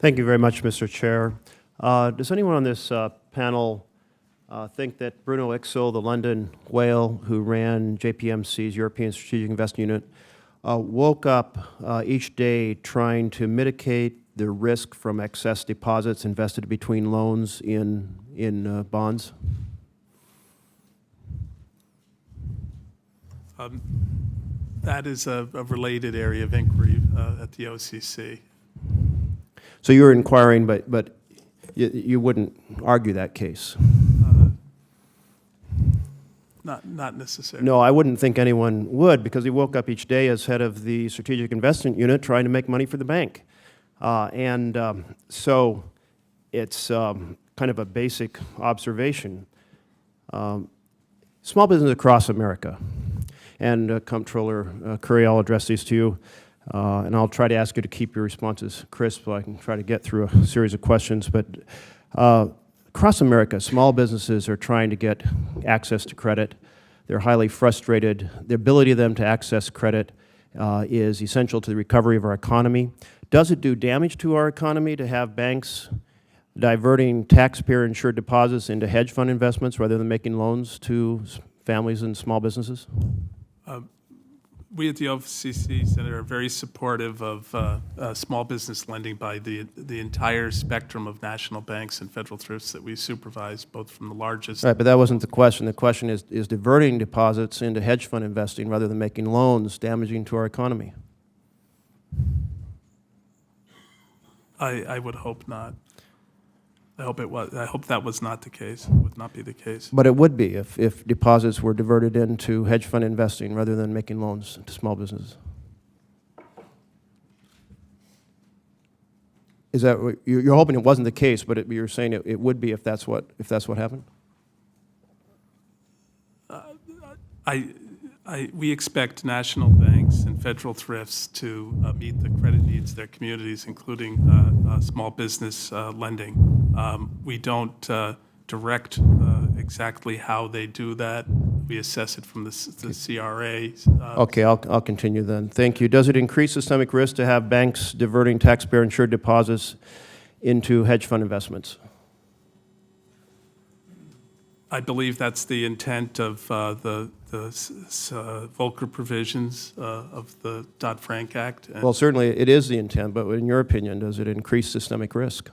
Thank you very much, Mr. Chair. Does anyone on this panel think that Bruno Ixo, the London whale who ran JPMC's European Strategic Investment Unit, woke up each day trying to mitigate the risk from excess deposits invested between loans in bonds? That is a related area of inquiry at the OCC. So you were inquiring, but you wouldn't argue that case? Not necessarily. No, I wouldn't think anyone would, because he woke up each day as head of the Strategic Investment Unit trying to make money for the bank. So it's kind of a basic observation. Small business across America. And Comptroller Curry, I'll address these to you, and I'll try to ask you to keep your responses crisp so I can try to get through a series of questions. But across America, small businesses are trying to get access to credit. They're highly frustrated. The ability of them to access credit is essential to the recovery of our economy. Does it do damage to our economy to have banks diverting taxpayer-insured deposits into hedge fund investments rather than making loans to families and small businesses? We at the OCC, Senator, are very supportive of small business lending by the entire spectrum of national banks and federal thrifts that we supervise, both from the largest. Right, but that wasn't the question. The question is diverting deposits into hedge fund investing rather than making loans damaging to our economy? I would hope not. I hope it was. I hope that was not the case. It would not be the case. But it would be if deposits were diverted into hedge fund investing rather than making loans to small businesses. Is that what you're hoping? It wasn't the case, but you're saying it would be if that's what happened. We expect national banks and federal thrifts to meet the credit needs of their communities, including small business lending. We don't direct exactly how they do that. We assess it from the CRA. Okay, I'll continue then. Thank you. Does it increase systemic risk to have banks diverting taxpayer-insured deposits into hedge fund investments? I believe that's the intent of the Volcker provisions of the Dodd-Frank Act. Well, certainly it is the intent, but in your opinion, does it increase systemic risk?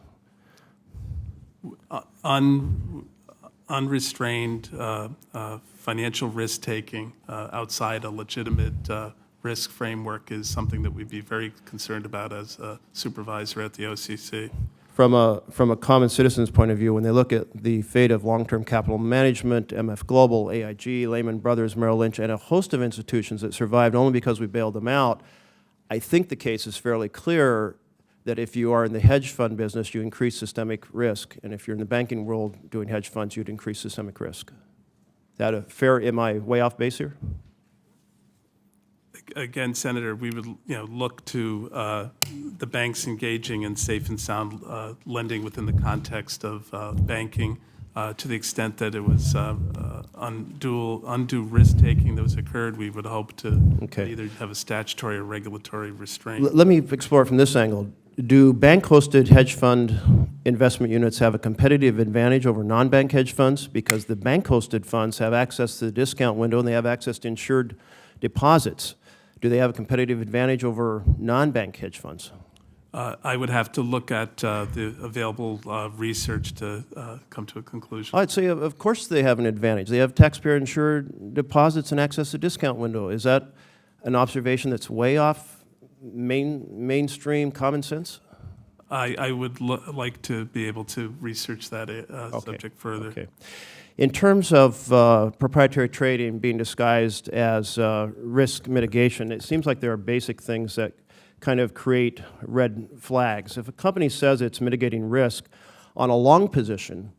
Unrestrained financial risk-taking outside a legitimate risk framework is something that we'd be very concerned about as a supervisor at the OCC. From a common citizen's point of view, when they look at the fate of long-term capital management, MF Global, AIG, Lehman Brothers, Merrill Lynch, and a host of institutions that survived only because we bailed them out, I think the case is fairly clear that if you are in the hedge fund business, you increase systemic risk, and if you're in the banking world doing hedge funds, you'd increase systemic risk. Is that a fair? Am I way off base here? Again, Senator, we would look to the banks engaging in safe and sound lending within the context of banking to the extent that it was undue risk-taking that was occurred. We would hope to either have a statutory or regulatory restraint. Let me explore it from this angle. Do bank-hosted hedge fund investment units have a competitive advantage over non-bank hedge funds? Because the bank-hosted funds have access to the discount window and they have access to insured deposits. Do they have a competitive advantage over non-bank hedge funds? I would have to look at the available research to come to a conclusion. I'd say, of course, they have an advantage. They have taxpayer-insured deposits and access to discount window. Is that an observation that's way off mainstream common sense? I would like to be able to research that subject further. Okay. In terms of proprietary trading being disguised as risk mitigation, it seems like there are basic things that kind of create red flags. If a company says it's mitigating risk on a long position,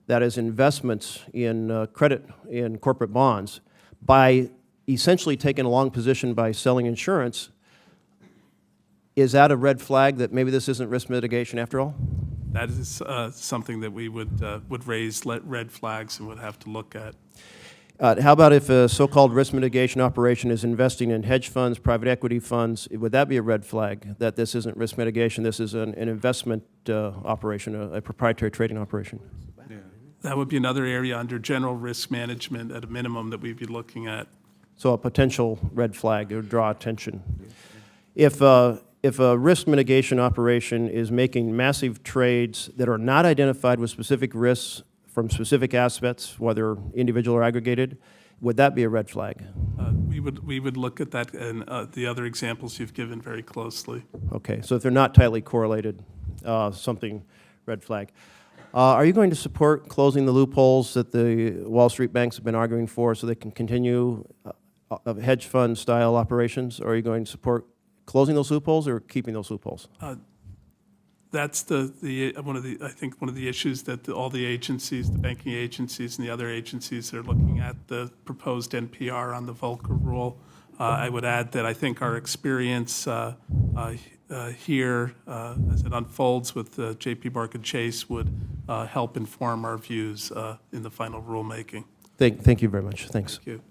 that is investments in credit in corporate bonds, by essentially taking a long position by selling insurance, is that a red flag that maybe this isn't risk mitigation after all? That is something that we would raise red flags and would have to look at. How about if a so-called risk mitigation operation is investing in hedge funds, private equity funds? Would that be a red flag, that this isn't risk mitigation, this is an investment operation, a proprietary trading operation? That would be another area under general risk management at a minimum that we'd be looking at. So a potential red flag, it would draw attention. If a risk mitigation operation is making massive trades that are not identified with specific risks from specific aspects, whether individual or aggregated, would that be a red flag? We would look at that and the other examples you've given very closely. Okay, so if they're not tightly correlated, something red flag. Are you going to support closing the loopholes that the Wall Street banks have been arguing for so they can continue hedge fund style operations? Or are you going to support closing those loopholes or keeping those loopholes? That's one of the issues that all the agencies, the banking agencies and the other agencies are looking at the proposed NPR on the Volcker rule. I would add that I think our experience here as it unfolds with JP Morgan Chase would help inform our views in the final rulemaking. Thank you very much. Thanks. Thank you.